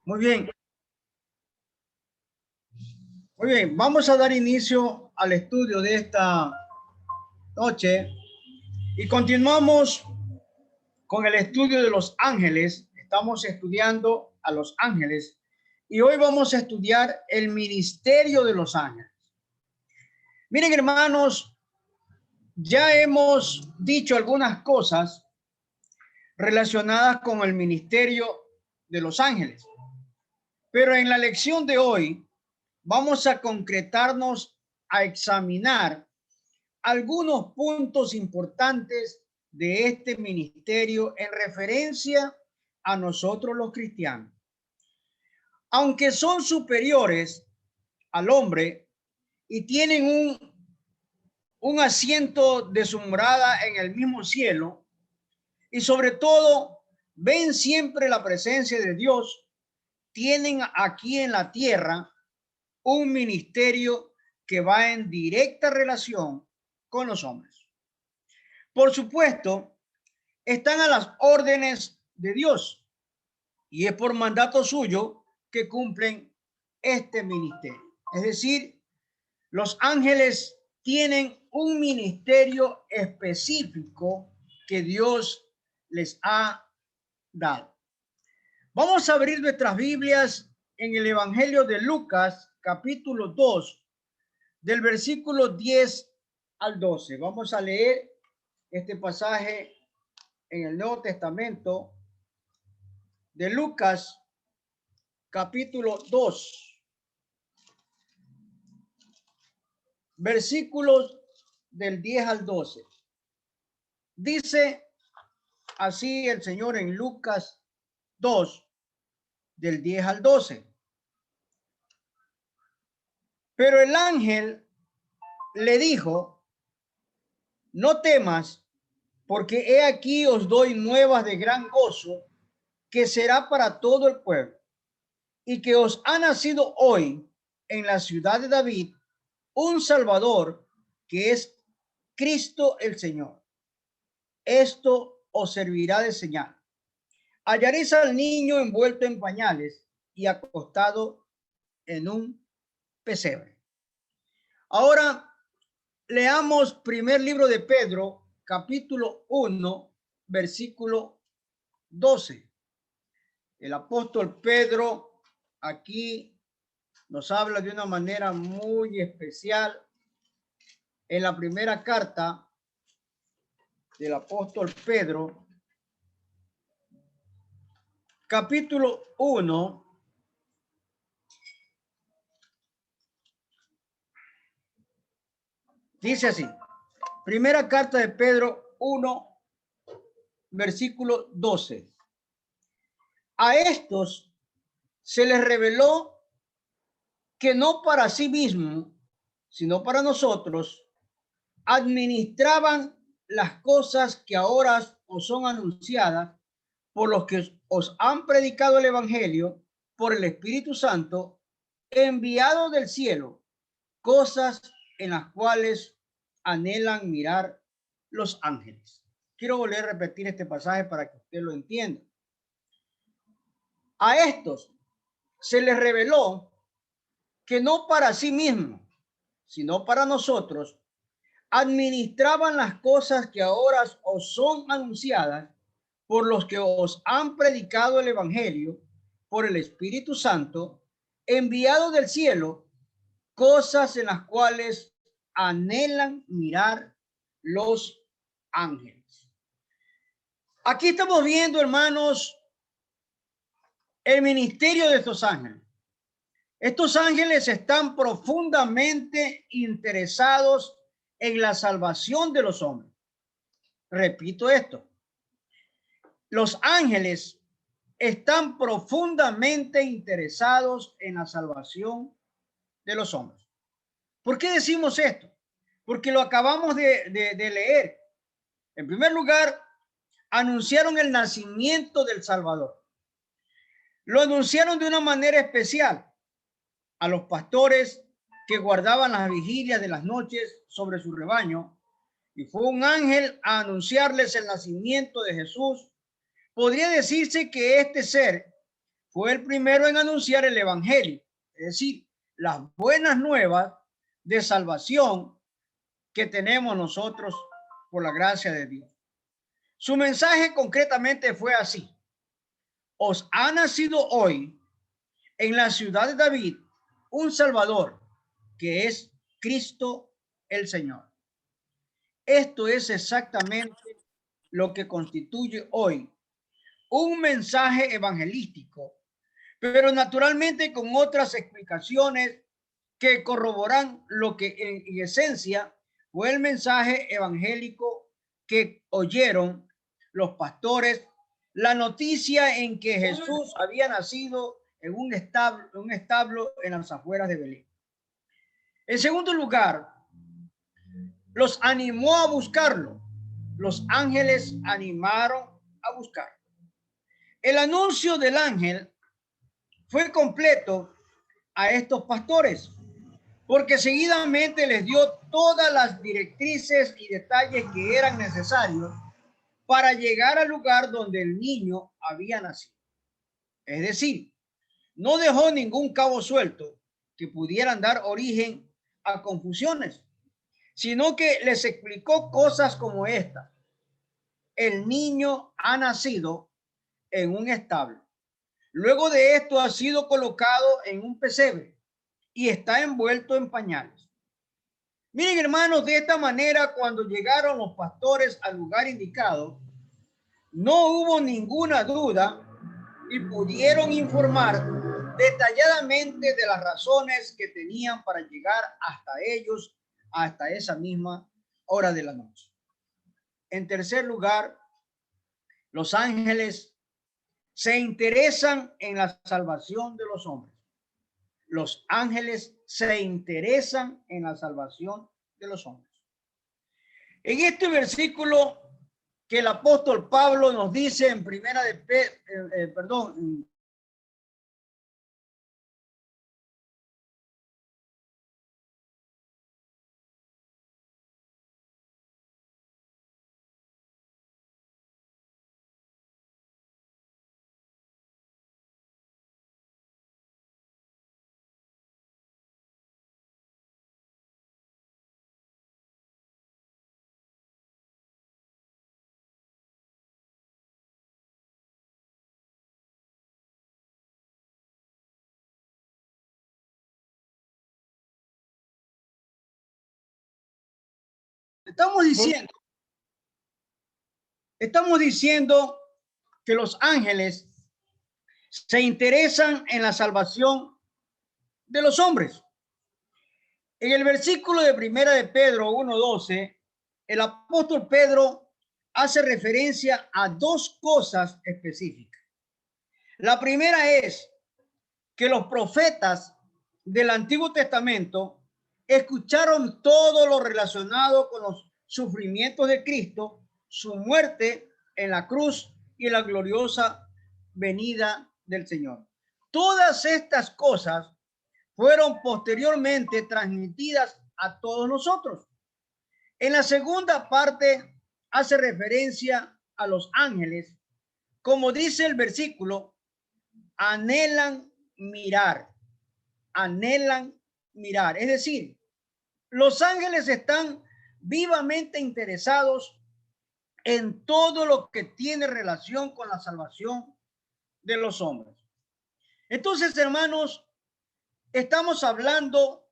Muy bien, muy bien. Vamos a dar inicio al estudio de esta noche y continuamos con el estudio de los ángeles. Estamos estudiando a los ángeles y hoy vamos a estudiar el ministerio de los ángeles. Miren, hermanos, ya hemos dicho algunas cosas relacionadas con el ministerio de los ángeles, pero en la lección de hoy vamos a concretarnos a examinar algunos puntos importantes de este ministerio en referencia a nosotros los cristianos. Aunque son superiores al hombre y tienen un asiento de su morada en el mismo cielo, y sobre todo ven siempre la presencia de Dios, tienen aquí en la tierra un ministerio que va en directa relación con los hombres. Por supuesto, están a las órdenes de Dios y es por mandato suyo que cumplen este ministerio. Es decir, los ángeles tienen un ministerio específico que Dios les ha dado. Vamos a abrir nuestras Biblias en el Evangelio de Lucas, capítulo 2, del versículo 10 al 12. Vamos a leer este pasaje en el Nuevo Testamento de Lucas, capítulo 2, versículos del 10 al 12. Dice así el Señor en Lucas 2, del 10 al 12. Pero el ángel le dijo: no temas, porque he aquí os doy nuevas de gran gozo, que será para todo el pueblo, y que os ha nacido hoy en la ciudad de David un Salvador, que es Cristo el Señor. Esto os servirá de señal. Hallaréis al niño envuelto en pañales y acostado en un pesebre. Ahora leamos primer libro de Pedro, capítulo 1, versículo 12. El apóstol Pedro aquí nos habla de una manera muy especial en la primera carta del apóstol Pedro, capítulo 1, dice así. Primera carta de Pedro 1, versículo 12. A estos se les reveló que no para sí mismo, sino para nosotros, administraban las cosas que ahora os son anunciadas por los que os han predicado el Evangelio por el Espíritu Santo, enviado del cielo, cosas en las cuales anhelan mirar los ángeles. Quiero volver a repetir este pasaje para que usted lo entienda. A estos se les reveló que no para sí mismos, sino para nosotros, administraban las cosas que ahora os son anunciadas por los que os han predicado el Evangelio por el Espíritu Santo, enviado del cielo, cosas en las cuales anhelan mirar los ángeles. Aquí estamos viendo, hermanos, el ministerio de estos ángeles. Estos ángeles están profundamente interesados en la salvación de los hombres. Repito esto. Los ángeles están profundamente interesados en la salvación de los hombres. ¿Por qué decimos esto? Porque lo acabamos de leer. En primer lugar, anunciaron el nacimiento del Salvador. Lo anunciaron de una manera especial a los pastores que guardaban las vigilias de las noches sobre su rebaño, y fue un ángel a anunciarles el nacimiento de Jesús. Podría decirse que este ser fue el primero en anunciar el evangelio, es decir, las buenas nuevas de salvación que tenemos nosotros por la gracia de Dios. Su mensaje concretamente fue así: os ha nacido hoy en la ciudad de David un Salvador, que es Cristo el Señor. Esto es exactamente lo que constituye hoy un mensaje evangelístico, pero naturalmente con otras explicaciones que corroboran lo que en esencia fue el mensaje evangélico que oyeron los pastores, la noticia en que Jesús había nacido en un establo en las afueras de Belén. En segundo lugar, los animó a buscarlo. Los ángeles animaron a buscarlo. El anuncio del ángel fue completo a estos pastores, porque seguidamente les dio todas las directrices y detalles que eran necesarios para llegar al lugar donde el niño había nacido. Es decir, no dejó ningún cabo suelto que pudieran dar origen a confusiones, sino que les explicó cosas como esta: el niño ha nacido en un establo. Luego de esto ha sido colocado en un pesebre y está envuelto en pañales. Miren, hermanos, de esta manera, cuando llegaron los pastores al lugar indicado, no hubo ninguna duda y pudieron informar detalladamente de las razones que tenían para llegar hasta ellos, hasta esa misma hora de la noche. En tercer lugar, los ángeles se interesan en la salvación de los hombres. Los ángeles se interesan en la salvación de los hombres. En este versículo que el apóstol Pablo nos dice en primera de estamos diciendo que los ángeles se interesan en la salvación de los hombres. En el versículo de primera de Pedro 1:12, el apóstol Pedro hace referencia a dos cosas específicas. La primera es que los profetas del Antiguo Testamento escucharon todo lo relacionado con los sufrimientos de Cristo, su muerte en la cruz y la gloriosa venida del Señor. Todas estas cosas fueron posteriormente transmitidas a todos nosotros. En la segunda parte hace referencia a los ángeles, como dice el versículo: anhelan mirar, anhelan mirar. Es decir, los ángeles están vivamente interesados en todo lo que tiene relación con la salvación de los hombres. Entonces, hermanos, estamos hablando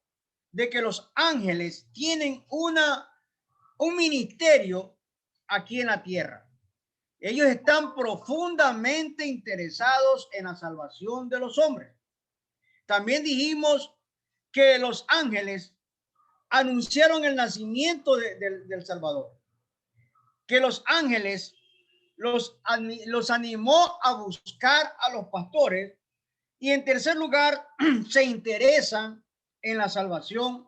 de que los ángeles tienen un ministerio aquí en la tierra. Ellos están profundamente interesados en la salvación de los hombres. También dijimos que los ángeles anunciaron el nacimiento del Salvador, que los ángeles los animó a buscar a los pastores, y en tercer lugar se interesan en la salvación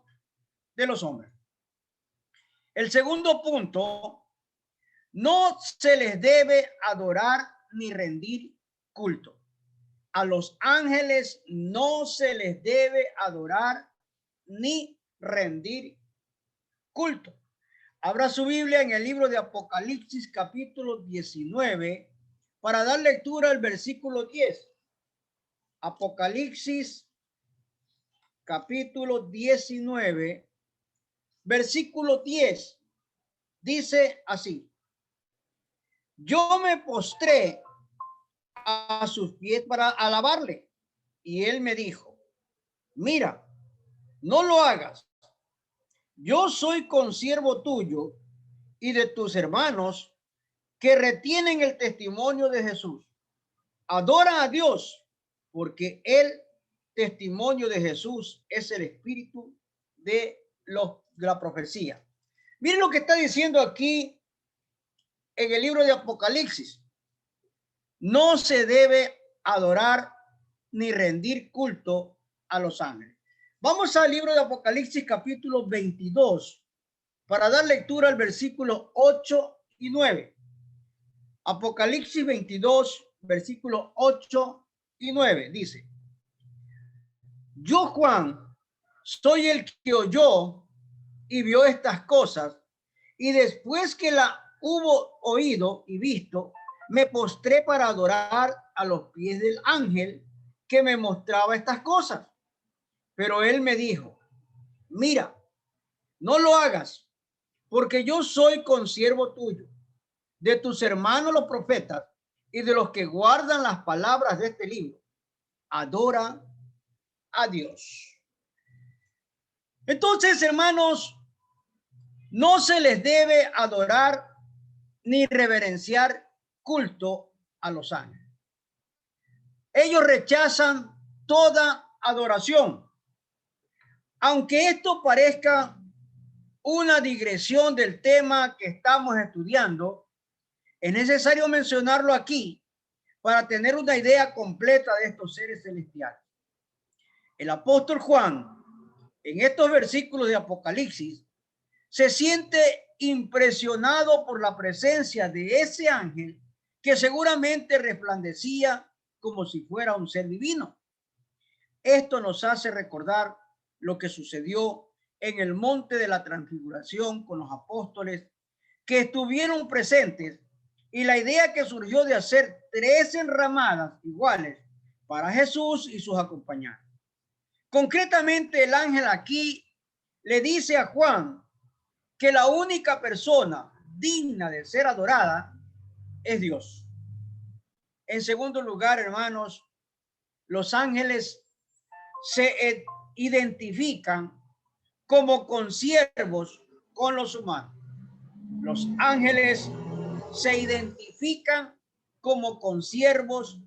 de los hombres. El segundo punto: no se les debe adorar ni rendir culto. A los ángeles no se les debe adorar ni rendir culto. Abra su Biblia en el libro de Apocalipsis capítulo 19 para dar lectura al versículo 10. Apocalipsis capítulo 19, versículo 10. Dice así: yo me postré a sus pies para alabarle. Y él me dijo: mira, no lo hagas. Yo soy consiervo tuyo y de tus hermanos que retienen el testimonio de Jesús. Adora a Dios, porque el testimonio de Jesús es el espíritu de la profecía. Miren lo que está diciendo aquí en el libro de Apocalipsis. No se debe adorar ni rendir culto a los ángeles. Vamos al libro de Apocalipsis capítulo 22 para dar lectura al versículo 8 y 9. Apocalipsis 22, versículo 8 y 9 dice: yo, Juan, soy el que oyó y vio estas cosas, y después que la hubo oído y visto, me postré para adorar a los pies del ángel que me mostraba estas cosas. Pero él me dijo: mira, no lo hagas, porque yo soy consiervo tuyo, de tus hermanos los profetas y de los que guardan las palabras de este libro. Adora a Dios. Entonces, hermanos, no se les debe adorar ni reverenciar culto a los ángeles. Ellos rechazan toda adoración. Aunque esto parezca una digresión del tema que estamos estudiando, es necesario mencionarlo aquí para tener una idea completa de estos seres celestiales. El apóstol Juan, en estos versículos de Apocalipsis, se siente impresionado por la presencia de ese ángel que seguramente resplandecía como si fuera un ser divino. Esto nos hace recordar lo que sucedió en el monte de la transfiguración con los apóstoles que estuvieron presentes, y la idea que surgió de hacer 3 enramadas iguales para Jesús y sus acompañantes. Concretamente, el ángel aquí le dice a Juan que la única persona digna de ser adorada es Dios. En segundo lugar, hermanos, los ángeles se identifican como consiervos con los humanos. Los ángeles se identifican como consiervos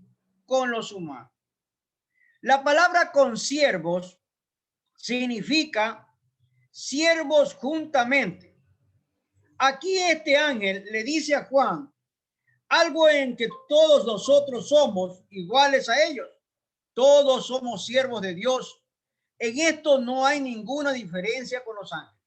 con los humanos. La palabra consiervos significa siervos juntamente. Aquí este ángel le dice a Juan algo en que todos nosotros somos iguales a ellos. Todos somos siervos de Dios. En esto no hay ninguna diferencia con los ángeles.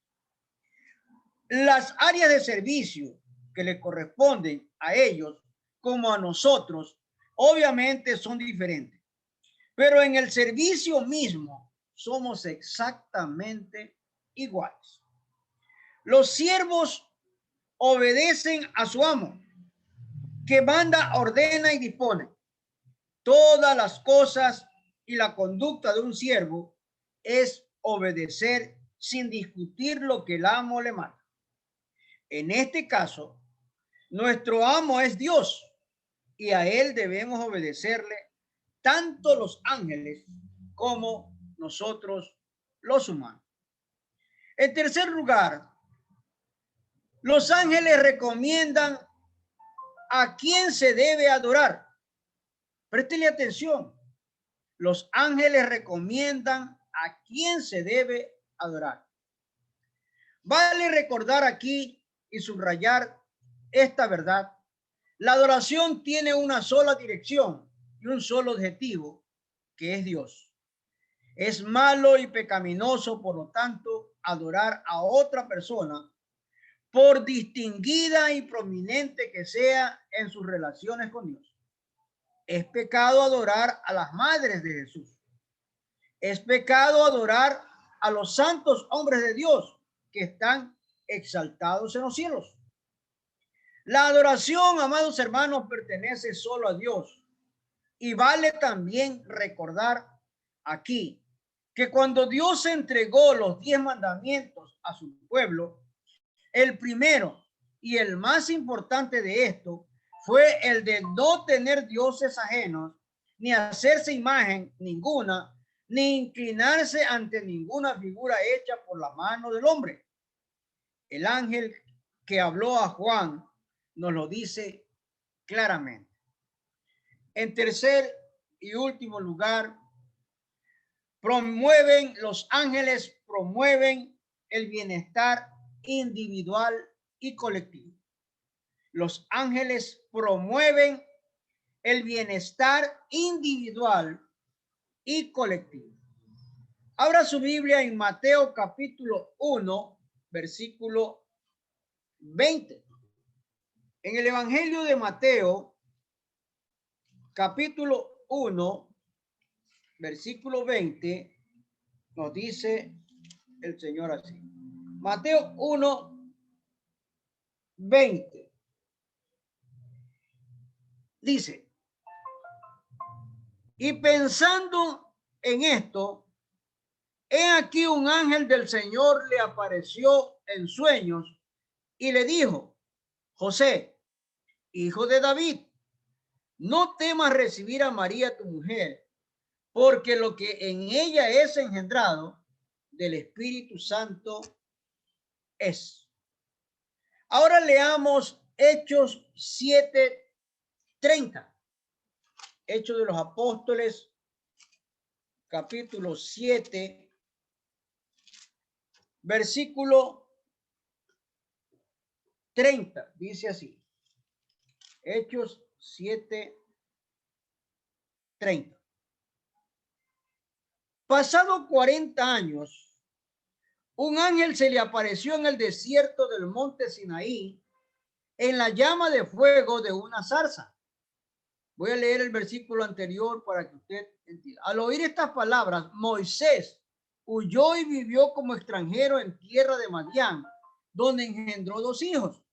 Las áreas de servicio que le corresponden a ellos como a nosotros, obviamente son diferentes. Pero en el servicio mismo somos exactamente iguales. Los siervos obedecen a su amo, que manda, ordena y dispone. Todas las cosas, y la conducta de un siervo es obedecer sin discutir lo que el amo le manda. En este caso, nuestro amo es Dios y a él debemos obedecerle tanto los ángeles como nosotros los humanos. En tercer lugar, los ángeles recomiendan a quién se debe adorar. Préstele atención. Los ángeles recomiendan a quién se debe adorar. Vale recordar aquí y subrayar esta verdad. La adoración tiene una sola dirección y un solo objetivo, que es Dios. Es malo y pecaminoso, por lo tanto, adorar a otra persona, por distinguida y prominente que sea en sus relaciones con Dios. Es pecado adorar a las madres de Jesús. Es pecado adorar a los santos hombres de Dios que están exaltados en los cielos. La adoración, amados hermanos, pertenece solo a Dios. Y vale también recordar aquí que cuando Dios entregó los 10 mandamientos a su pueblo, el primero y el más importante de esto fue el de no tener dioses ajenos, ni hacerse imagen ninguna, ni inclinarse ante ninguna figura hecha por la mano del hombre. El ángel que habló a Juan nos lo dice claramente. En tercer y último lugar, los ángeles promueven el bienestar individual y colectivo. Los ángeles promueven el bienestar individual y colectivo. Abra su Biblia en Mateo capítulo 1, versículo 20. En el Evangelio de Mateo, capítulo 1, versículo 20, nos dice el Señor así. Mateo 1, 20. Dice, y pensando en esto, he aquí un ángel del Señor le apareció en sueños y le dijo, José, hijo de David, no temas recibir a María tu mujer, porque lo que en ella es engendrado del Espíritu Santo es. Ahora leamos Hechos 7:30. Hechos de los Apóstoles, capítulo 7, versículo 30. Dice así. Hechos 7:30. Pasado 40 años, un ángel se le apareció en el desierto del monte Sinaí en la llama de fuego de una zarza. Voy a leer el versículo anterior para que usted entienda. Al oír estas palabras, Moisés huyó y vivió como extranjero en tierra de Madián, donde engendró 2 hijos.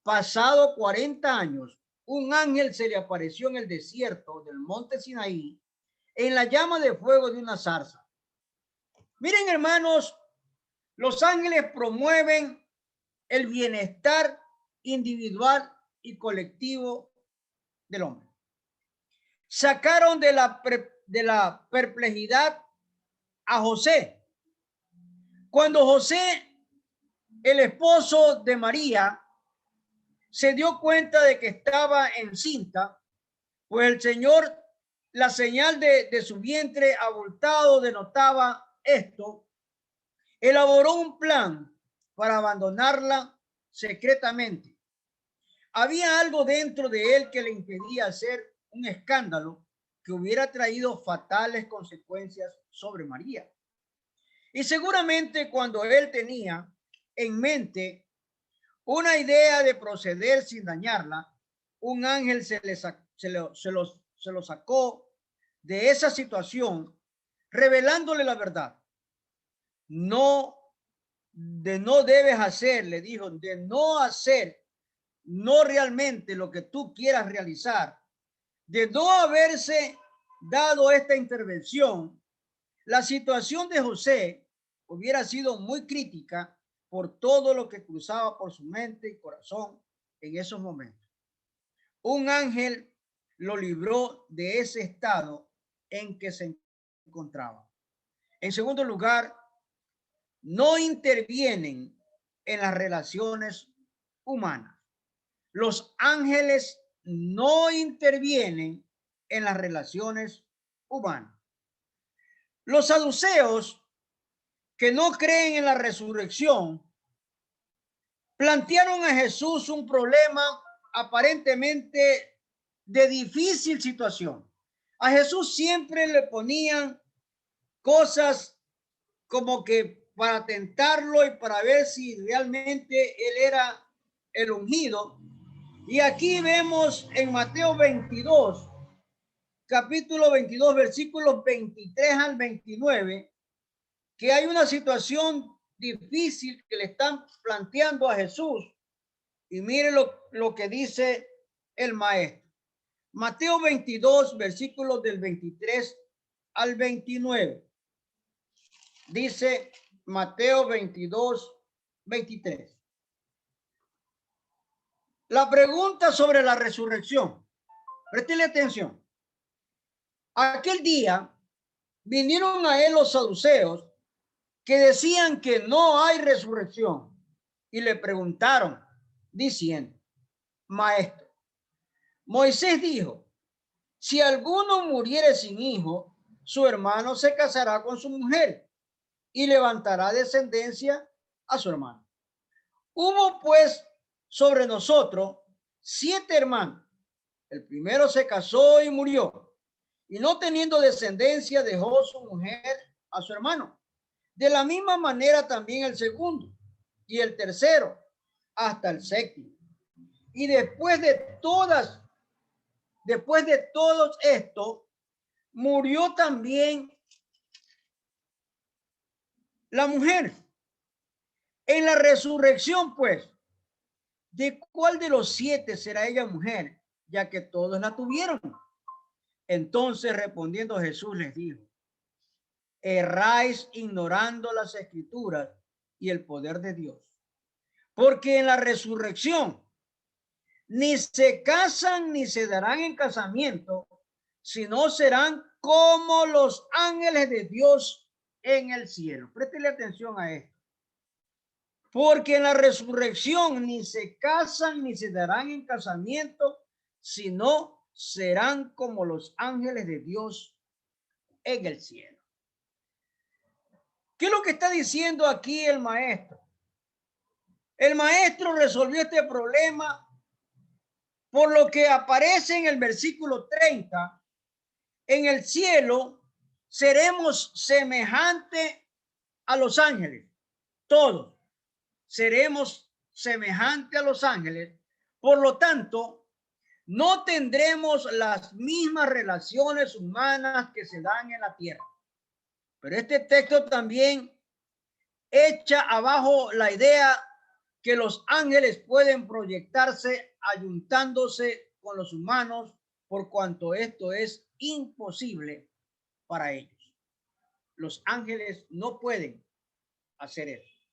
Pasado 40 años, un ángel se le apareció en el desierto del monte Sinaí, en la llama de fuego de una zarza. Miren, hermanos, los ángeles promueven el bienestar individual y colectivo del hombre. Sacaron de la perplejidad a José. Cuando José, el esposo de María, se dio cuenta de que estaba encinta, pues el Señor, la señal de su vientre abultado denotaba esto, elaboró un plan para abandonarla secretamente. Había algo dentro de él que le impedía hacer un escándalo que hubiera traído fatales consecuencias sobre María. Y seguramente cuando él tenía en mente una idea de proceder sin dañarla, un ángel se lo sacó de esa situación, revelándole la verdad. No debes hacer, le dijo, de no hacer, no realmente lo que tú quieras realizar, de no haberse dado esta intervención, la situación de José hubiera sido muy crítica por todo lo que cruzaba por su mente y corazón en esos momentos. Un ángel lo libró de ese estado en que se encontraba. En segundo lugar, no intervienen en las relaciones humanas. Los ángeles no intervienen en las relaciones humanas. Los saduceos, que no creen en la resurrección, plantearon a Jesús un problema aparentemente de difícil situación. A Jesús siempre le ponían cosas como que para tentarlo y para ver si realmente él era el ungido. Y aquí vemos en Mateo 22, capítulo 22, versículos 23 al 29, que hay una situación difícil que le están planteando a Jesús. Y mire lo que dice el maestro. Mateo 22, versículos del 23 al 29. Dice Mateo 22, 23. La pregunta sobre la resurrección. Préstele atención. Aquel día vinieron a él los saduceos que decían que no hay resurrección y le preguntaron diciendo: Maestro, Moisés dijo, si alguno muriere sin hijo, su hermano se casará con su mujer y levantará descendencia a su hermano. Hubo pues sobre nosotros 7 hermanos. El primero se casó y murió, y no teniendo descendencia dejó su mujer a su hermano. De la misma manera también el segundo y el tercero hasta el séptimo. Y después de todos esto, murió también la mujer. En la resurrección, pues, ¿de cuál de los 7 será ella mujer, ya que todos la tuvieron? Entonces respondiendo Jesús les dijo: erráis ignorando las escrituras y el poder de Dios, porque en la resurrección ni se casan ni se darán en casamiento, sino serán como los ángeles de Dios en el cielo. Préstele atención a esto. Porque en la resurrección ni se casan ni se darán en casamiento, sino serán como los ángeles de Dios en el cielo. ¿Qué es lo que está diciendo aquí el maestro? El maestro resolvió este problema por lo que aparece en el versículo 30. En el cielo seremos semejantes a los ángeles. Todos seremos semejantes a los ángeles. Por lo tanto, no tendremos las mismas relaciones humanas que se dan en la tierra. Pero este texto también echa abajo la idea que los ángeles pueden proyectarse ayuntándose con los humanos, por cuanto esto es imposible para ellos. Los ángeles no pueden hacer eso.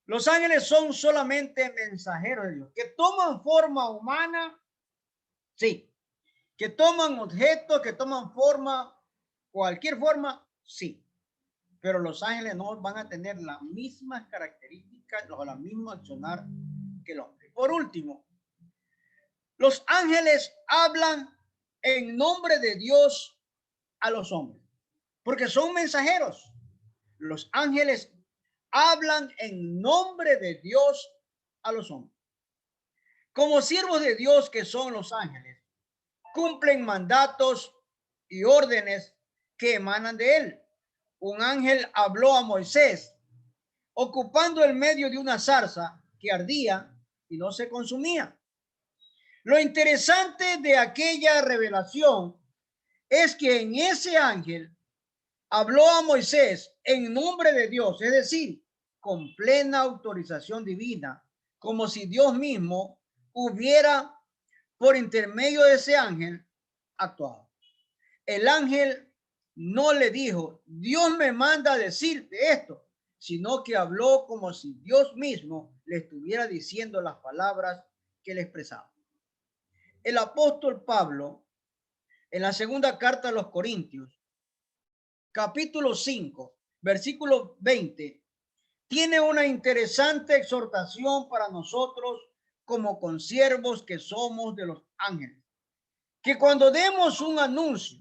Los ángeles son solamente mensajeros de Dios, que toman forma humana, sí, que toman objetos, que toman forma, cualquier forma, sí, pero los ángeles no van a tener las mismas características o la misma accionar que el hombre. Por último, los ángeles hablan en nombre de Dios a los hombres, porque son mensajeros. Los ángeles hablan en nombre de Dios a los hombres. Como siervos de Dios que son los ángeles, cumplen mandatos y órdenes que emanan de él. Un ángel habló a Moisés, ocupando el medio de una zarza que ardía y no se consumía. Lo interesante de aquella revelación es que en ese ángel habló a Moisés en nombre de Dios, es decir, con plena autorización divina, como si Dios mismo hubiera, por intermedio de ese ángel, actuado. El ángel no le dijo, Dios me manda a decirte esto, sino que habló como si Dios mismo le estuviera diciendo las palabras que le expresaba. El apóstol Pablo, en la segunda carta a los Corintios, capítulo 5, versículo 20, tiene una interesante exhortación para nosotros como consiervos que somos de los ángeles. Que cuando demos un anuncio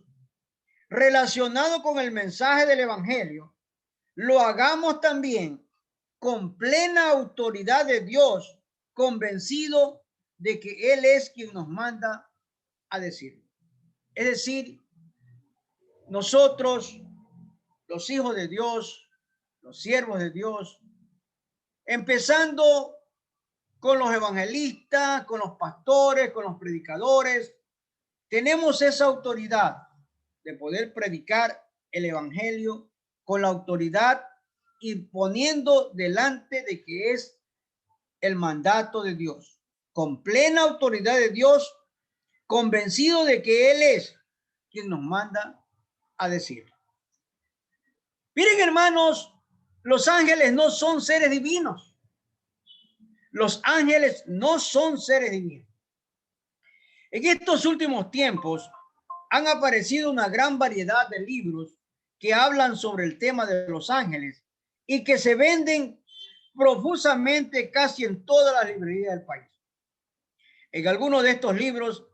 relacionado con el mensaje del evangelio, lo hagamos también con plena autoridad de Dios, convencido de que Él es quien nos manda a decirlo. Es decir, nosotros, los hijos de Dios, los siervos de Dios, empezando con los evangelistas, con los pastores, con los predicadores, tenemos esa autoridad de poder predicar el evangelio con la autoridad y poniendo delante de que es el mandato de Dios, con plena autoridad de Dios, convencido de que Él es quien nos manda a decir. Miren, hermanos, los ángeles no son seres divinos. Los ángeles no son seres divinos. En estos últimos tiempos han aparecido una gran variedad de libros que hablan sobre el tema de los ángeles y que se venden profusamente casi en todas las librerías del país. En algunos de estos libros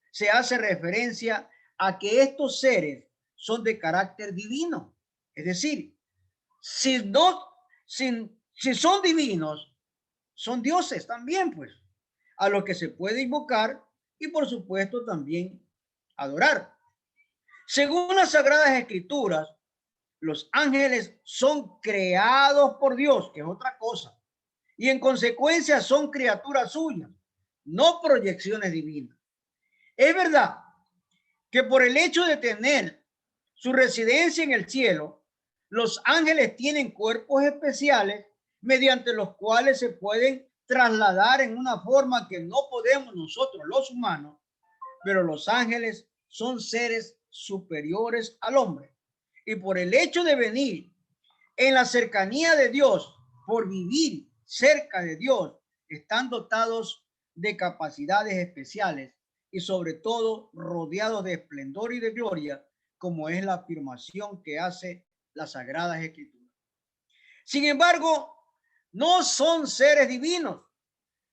se hace referencia a que estos seres son de carácter divino. Es decir, si son divinos, son dioses también, pues, a los que se puede invocar y por supuesto también adorar. Según las Sagradas Escrituras, los ángeles son creados por Dios, que es otra cosa, y en consecuencia son criaturas suyas, no proyecciones divinas. Es verdad que por el hecho de tener su residencia en el cielo, los ángeles tienen cuerpos especiales mediante los cuales se pueden trasladar en una forma que no podemos nosotros los humanos, pero los ángeles son seres superiores al hombre. Y por el hecho de venir en la cercanía de Dios, por vivir cerca de Dios, están dotados de capacidades especiales y sobre todo rodeados de esplendor y de gloria, como es la afirmación que hace las Sagradas Escrituras. Sin embargo, no son seres divinos,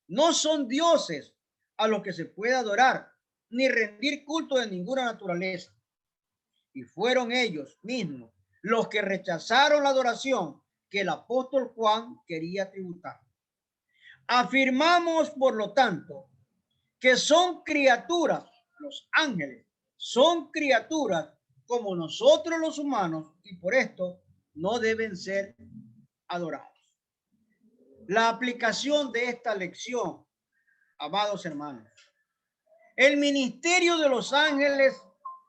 no son dioses a los que se puede adorar, ni rendir culto de ninguna naturaleza. Y fueron ellos mismos los que rechazaron la adoración que el apóstol Juan quería tributar. Afirmamos, por lo tanto, que son criaturas, los ángeles, son criaturas como nosotros los humanos y por esto no deben ser adorados. La aplicación de esta lección, amados hermanos, el ministerio de los ángeles,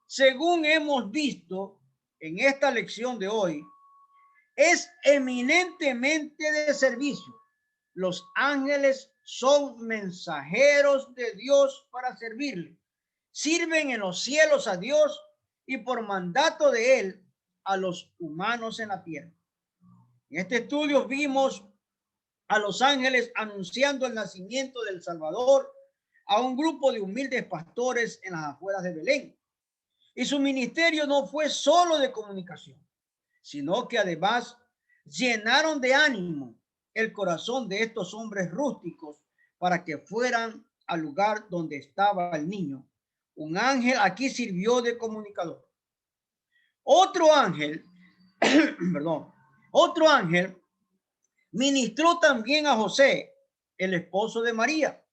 según hemos visto en esta lección de hoy, es eminentemente de servicio. Los ángeles son mensajeros de Dios para servirle. Sirven en los cielos a Dios y por mandato de Él a los humanos en la tierra. En este estudio vimos a los ángeles anunciando el nacimiento del Salvador a un grupo de humildes pastores en las afueras de Belén. Y su ministerio no fue solo de comunicación, sino que además llenaron de ánimo el corazón de estos hombres rústicos para que fueran al lugar donde estaba el niño. Un ángel aquí sirvió de comunicador. Otro ángel, otro ángel ministró también a José, el esposo de María,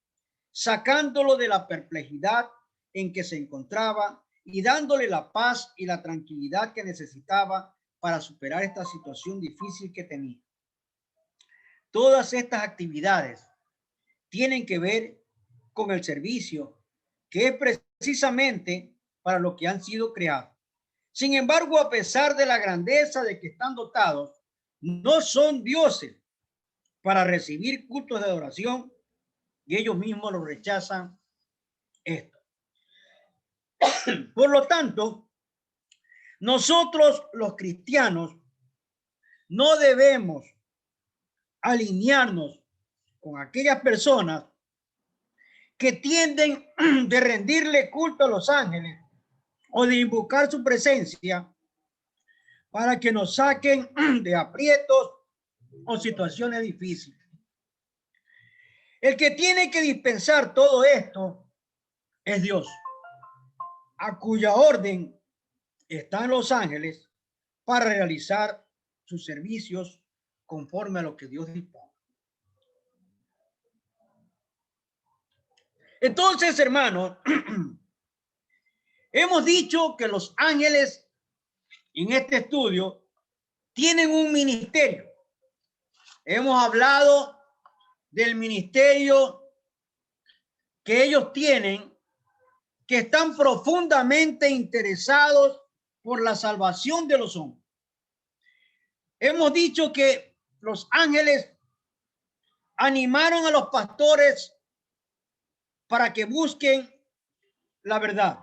sacándolo de la perplejidad en que se encontraba y dándole la paz y la tranquilidad que necesitaba para superar esta situación difícil que tenía. Todas estas actividades tienen que ver con el servicio, que es precisamente para lo que han sido creados. Sin embargo, a pesar de la grandeza de que están dotados, no son dioses para recibir cultos de adoración y ellos mismos lo rechazan esto. Por lo tanto, nosotros los cristianos no debemos alinearnos con aquellas personas que tienden de rendirle culto a los ángeles o de invocar su presencia para que nos saquen de aprietos o situaciones difíciles. El que tiene que dispensar todo esto es Dios, a cuya orden están los ángeles para realizar sus servicios conforme a lo que Dios dispone. Entonces, hermanos, hemos dicho que los ángeles en este estudio tienen un ministerio. Hemos hablado del ministerio que ellos tienen, que están profundamente interesados por la salvación de los hombres. Hemos dicho que los ángeles animaron a los pastores para que busquen la verdad.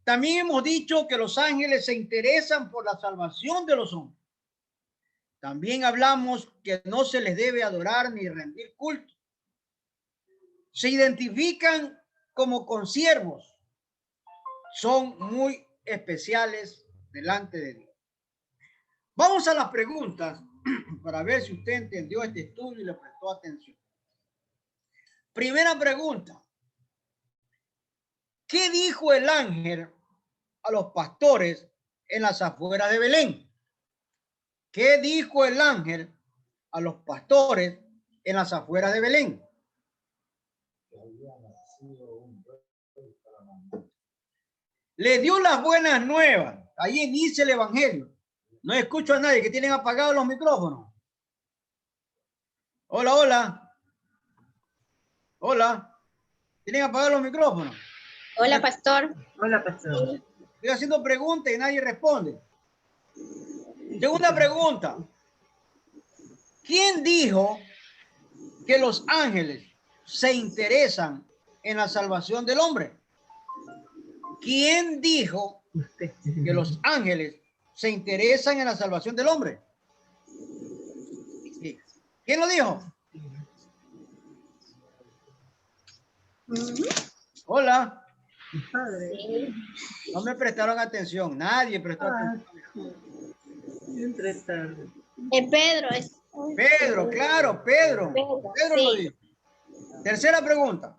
También hemos dicho que los ángeles se interesan por la salvación de los hombres. También hablamos que no se les debe adorar ni rendir culto. Se identifican como consiervos. Son muy especiales delante de Dios. Vamos a las preguntas para ver si usted entendió este estudio y le prestó atención. Primera pregunta. ¿Qué dijo el ángel a los pastores en las afueras de Belén? ¿Qué dijo el ángel a los pastores en las afueras de Belén? Le dio las buenas nuevas. Ahí inicia el evangelio. No escucho a nadie. Que tienen apagados los micrófonos. Hola, hola. Hola. ¿Tienen apagados los micrófonos? Hola, pastor. Hola, pastor. Estoy haciendo preguntas y nadie responde. Segunda pregunta. ¿Quién dijo que los ángeles se interesan en la salvación del hombre? ¿Quién dijo que los ángeles se interesan en la salvación del hombre? ¿Quién lo dijo? Hola. No me prestaron atención. Nadie prestó atención. Pedro. Pedro, claro, Pedro. Pedro Sí. lo dijo. Tercera pregunta.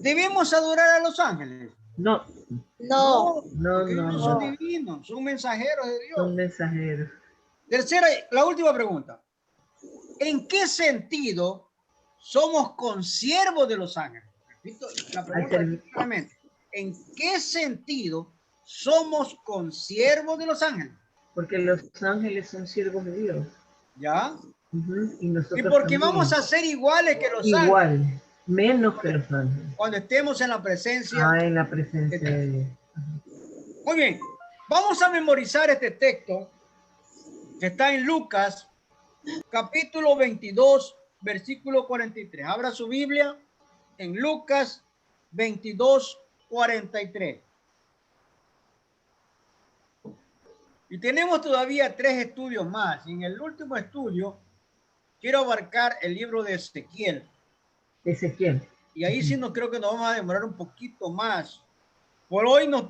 ¿Debemos adorar a los ángeles? No, No. Porque ellos no son divinos, son mensajeros de Dios. son mensajeros. Tercera, la última pregunta. ¿En qué sentido somos consiervos de los ángeles? Repito la pregunta claramente. ¿En qué sentido somos consiervos de los ángeles? Porque los ángeles son siervos de Dios. ¿Ya? Y nosotros Y porque también. vamos a ser iguales que los ángeles. Igual, menos que los ángeles. Cuando estemos en la presencia. En la presencia de Dios. Muy bien. Vamos a memorizar este texto que está en Lucas, capítulo 22, versículo 43. Abra su Biblia en Lucas 22, 43. Y tenemos todavía 3 estudios más. Y en el último estudio quiero abarcar el libro de Ezequiel. Ezequiel. Y ahí sí no creo que nos vamos a demorar un poquito más. Por hoy nos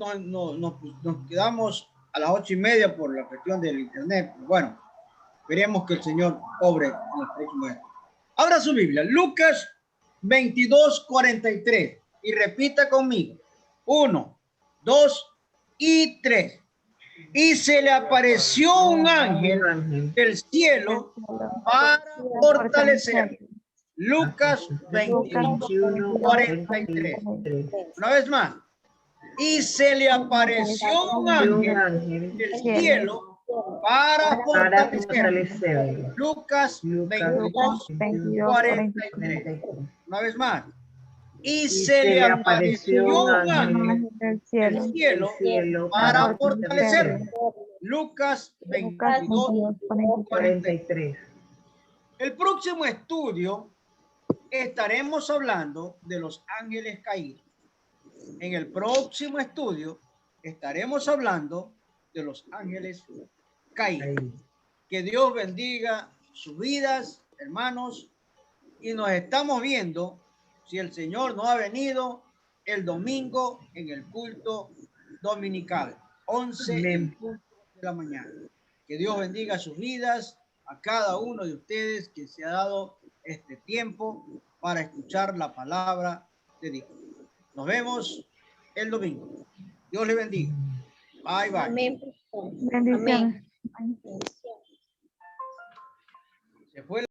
quedamos a las 8:30 por la cuestión del internet. Bueno, veremos que el Señor obre en el próximo día. Abra su Biblia, Lucas 22, 43. Y repita conmigo. 1, 2 y 3. Y se le apareció un ángel del cielo para fortalecer. Lucas 21, 43. Una vez más. Y se le apareció un ángel del cielo para fortalecer. Lucas 22, 43. Una vez más. Y se le apareció un ángel del cielo para fortalecer. Lucas 22, 43. El próximo estudio estaremos hablando de los ángeles caídos. En el próximo estudio estaremos hablando de los ángeles caídos. Que Dios bendiga sus vidas, hermanos, y nos estamos viendo, si el Señor no ha venido, el domingo en el culto dominical, 11 en punto de la mañana. Que Dios bendiga sus vidas, a cada uno de ustedes que se ha dado este tiempo para escuchar la palabra de Dios. Nos vemos el domingo. Dios le bendiga. Bye, bye. Amén. Bendiciones. Amén.